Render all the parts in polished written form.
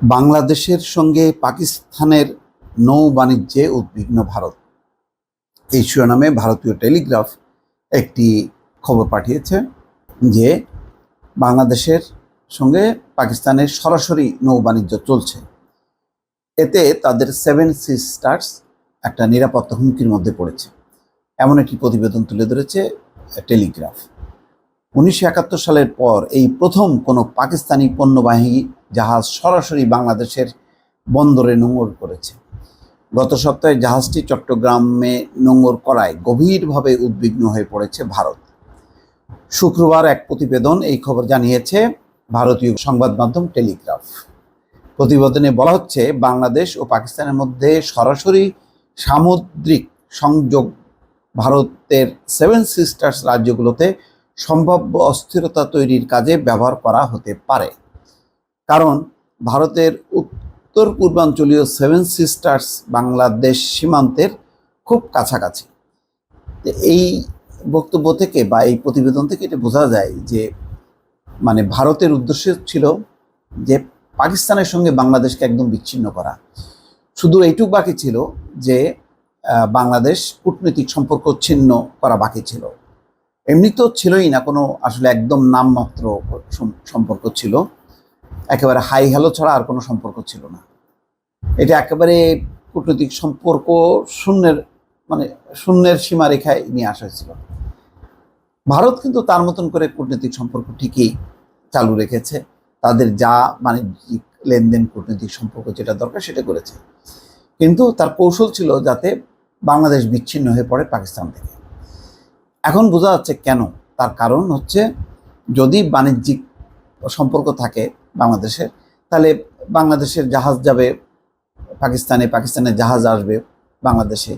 বাংলাদেশের সঙ্গে পাকিস্তানের নৌ বাণিজ্যে উদ্বিগ্ন ভারত, এই শিরোনামে ভারতীয় টেলিগ্রাফ একটি খবর পাঠিয়েছে যে বাংলাদেশের সঙ্গে পাকিস্তানের সরাসরি নৌ বাণিজ্য চলছে। এতে তাদের সেভেন সিস্টার্স একটা নিরাপত্তা হুমকির মধ্যে পড়েছে, এমন একটি প্রতিবেদন তুলে ধরেছে টেলিগ্রাফ। 1971 সালের পর এই প্রথম কোনো পাকিস্তানি পণ্যবাহী জাহাজ সরাসরি বাংলাদেশের বন্দরে নোঙর করেছে। গত সপ্তাহে জাহাজটি চট্টগ্রামে নোঙর করায় গভীরভাবে উদ্বিগ্ন হয়ে পড়েছে ভারত। শুক্রবার এক প্রতিবেদন এই খবর জানিয়েছে ভারতীয় সংবাদ মাধ্যম টেলিগ্রাফ। প্রতিবেদনে বলা হচ্ছে, বাংলাদেশ ও পাকিস্তানের মধ্যে সরাসরি সামুদ্রিক সংযোগ ভারতের সেভেন সিস্টার্স রাজ্যগুলোতে সম্ভাব্য অস্থিরতা তৈরির কাজে ব্যবহার করা হতে পারে, কারণ ভারতের উত্তর পূর্বাঞ্চলীয় সেভেন সিস্টার্স বাংলাদেশ সীমান্তের খুব কাছাকাছি। এই বক্তব্য থেকে বা এই প্রতিবেদন থেকে এটা বোঝা যায় যে ভারতের উদ্দেশ্য ছিল যে পাকিস্তানের সঙ্গে বাংলাদেশকে একদম বিচ্ছিন্ন করা। শুধু এইটুকু বাকি ছিল যে বাংলাদেশ কূটনৈতিক সম্পর্ক ছিন্ন করা বাকি ছিল। এমনি তো ছিলই না, কোনো আসলে একদম নামমাত্র সম্পর্ক ছিল, একেবারে হাই হ্যালো ছাড়া আর কোনো সম্পর্ক ছিল না। এটা একেবারে কূটনৈতিক সম্পর্ক শূন্যের সীমারেখায় নিয়ে আসা হয়েছিল। ভারত কিন্তু তার মতন করে কূটনৈতিক সম্পর্ক ঠিকই চালু রেখেছে, তাদের যা বাণিজ্যিক লেনদেন কূটনৈতিক সম্পর্ক যেটা দরকার সেটা করেছে, কিন্তু তার কৌশল ছিল যাতে বাংলাদেশ বিচ্ছিন্ন হয়ে পড়ে পাকিস্তান থেকে। এখন বোঝা যাচ্ছে কেন। তার কারণ হচ্ছে, যদি বাণিজ্যিক সম্পর্ক থাকে বাংলাদেশের, তাহলে বাংলাদেশের জাহাজ যাবে পাকিস্তানে, পাকিস্তানের জাহাজ আসবে বাংলাদেশে,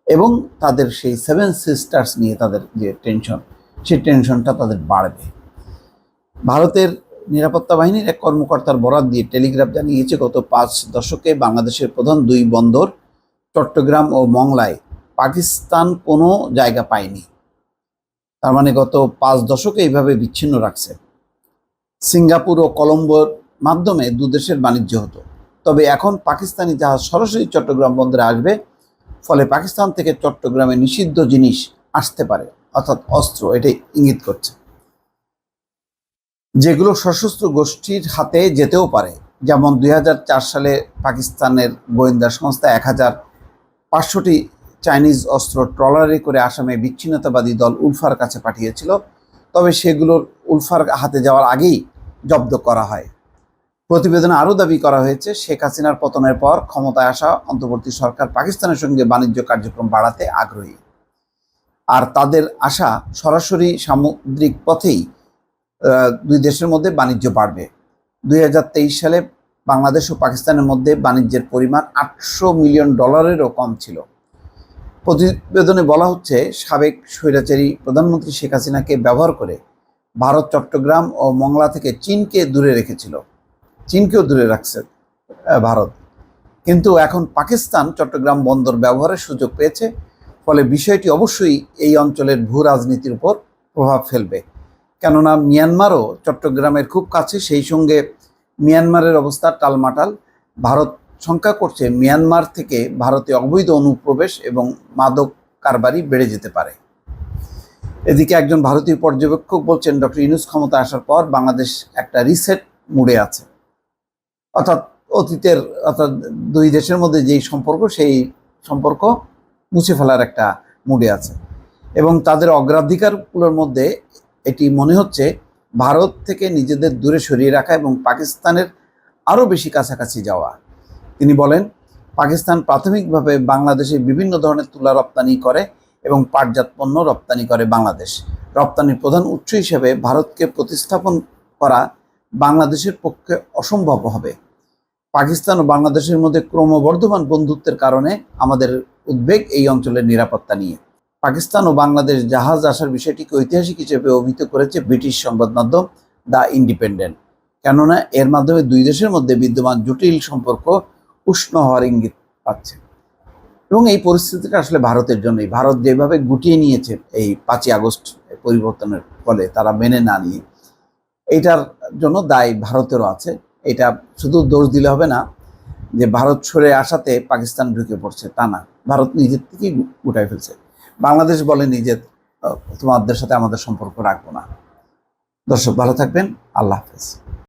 এবং তাদের সেই সেভেন সিস্টার্স নিয়ে তাদের যে টেনশন, সেই টেনশনটা তাদের বাড়বে। ভারতের নিরাপত্তা বাহিনীর এক কর্মকর্তার বরাত দিয়ে টেলিগ্রাফ জানিয়েছে, গত 5 দশকে বাংলাদেশের প্রধান 2 বন্দর চট্টগ্রাম ও মংলায় পাকিস্তান কোনো জায়গা পায়নি। তার মানে গত 5 দশকে এইভাবে বিচ্ছিন্ন রাখছে। সিঙ্গাপুর ও কলম্বোর মাধ্যমে দুদেশের বাণিজ্য হতো, তবে এখন পাকিস্তানি জাহাজ সরাসরি চট্টগ্রাম বন্দরে আসবে, ফলে পাকিস্তান থেকে চট্টগ্রামে নিষিদ্ধ জিনিস আসতে পারে, অর্থাৎ অস্ত্র, এটাই ইঙ্গিত করছে, যেগুলো সশস্ত্র গোষ্ঠীর হাতে যেতেও পারে। যেমন 2004 সালে পাকিস্তানের গোয়েন্দা সংস্থা 1500টি চাইনিজ অস্ত্র ট্রলারে করে আসামে বিচ্ছিন্নতাবাদী দল উলফার কাছে পাঠিয়েছিল, তবে সেগুলোর উলফার হাতে যাওয়ার আগেই জব্দ করা হয়। প্রতিবেদনে আরও দাবি করা হয়েছে, শেখ হাসিনার পতনের পর ক্ষমতায় আসা অন্তর্বর্তী সরকার পাকিস্তানের সঙ্গে বাণিজ্য কার্যক্রম বাড়াতে আগ্রহী, আর তাদের আশা সরাসরি সামুদ্রিক পথেই 2 দেশের মধ্যে বাণিজ্য বাড়বে। 2023 সালে বাংলাদেশ ও পাকিস্তানের মধ্যে বাণিজ্যের পরিমাণ $800 মিলিয়নেরও কম ছিল। প্রতিবেদনে বলা হচ্ছে, সাবেক স্বৈরাচারী প্রধানমন্ত্রী শেখ হাসিনাকে ব্যবহার করে ভারত চট্টগ্রাম ও মংলা থেকে চীনকেও দূরে রাখছে ভারত, কিন্তু এখন পাকিস্তান চট্টগ্রাম বন্দর ব্যবহারের সুযোগ পেয়েছে, ফলে বিষয়টি অবশ্যই এই অঞ্চলের ভূ রাজনীতির উপর প্রভাব ফেলবে। কেননা মিয়ানমারও চট্টগ্রামের খুব কাছে, সেই সঙ্গে মিয়ানমারের অবস্থা টালমাটাল। ভারত শঙ্কা করছে মিয়ানমার থেকে ভারতে অবৈধ অনুপ্রবেশ এবং মাদক কারবারি বেড়ে যেতে পারে। এদিকে একজন ভারতীয় পর্যবেক্ষক বলছেন, ডক্টর ইউনূস ক্ষমতা আসার পর বাংলাদেশ একটা রিসেট মুডে আছে, অর্থাৎ অতীতের 2 দেশের মধ্যে যেই সম্পর্ক, সেই সম্পর্ক মুছে ফেলার একটা মুডে আছে, এবং তাদের অগ্রাধিকারগুলোর মধ্যে এটি মনে হচ্ছে ভারত থেকে নিজেদের দূরে সরিয়ে রাখা এবং পাকিস্তানের আরও বেশি কাছাকাছি যাওয়া। তিনি বলেন, পাকিস্তান প্রাথমিকভাবে বাংলাদেশে বিভিন্ন ধরনের তুলা রপ্তানি করে এবং পাটজাত পণ্য রপ্তানি করে। বাংলাদেশ রপ্তানির প্রধান উৎস হিসেবে ভারতকে প্রতিস্থাপন করা বাংলাদেশের পক্ষে অসম্ভব হবে। পাকিস্তান ও বাংলাদেশের মধ্যে ক্রমবর্ধমান বন্ধুত্বের কারণে আমাদের উদ্বেগ এই অঞ্চলের নিরাপত্তা নিয়ে। পাকিস্তান ও বাংলাদেশ জাহাজ আসার বিষয়টিকে ঐতিহাসিক হিসেবে অভিহিত করেছে ব্রিটিশ সংবাদ মাধ্যম দ্য ইন্ডিপেন্ডেন্ট, কেননা এর মাধ্যমে 2 দেশের মধ্যে বিদ্যমান জটিল সম্পর্ক উষ্ণ হওয়ার ইঙ্গিত পাচ্ছে। এবং এই পরিস্থিতিটা আসলে ভারতের জন্যই, ভারত যেভাবে গুটিয়ে নিয়েছে এই 5ই আগস্ট পরিবর্তনের ফলে, তারা মেনে না নিয়ে, এইটার জন্য দায় ভারতেরও আছে। এটা শুধু দোষ দিলে হবে না যে ভারত সরে আসাতে পাকিস্তান ঢুকে পড়ছে, তা না, ভারত নিজের থেকেই গুটাই ফেলছে। বাংলাদেশ বলেনি যে তোমাদের সাথে আমাদের সম্পর্ক রাখবো না। দর্শক ভালো থাকবেন, আল্লাহ হাফেজ।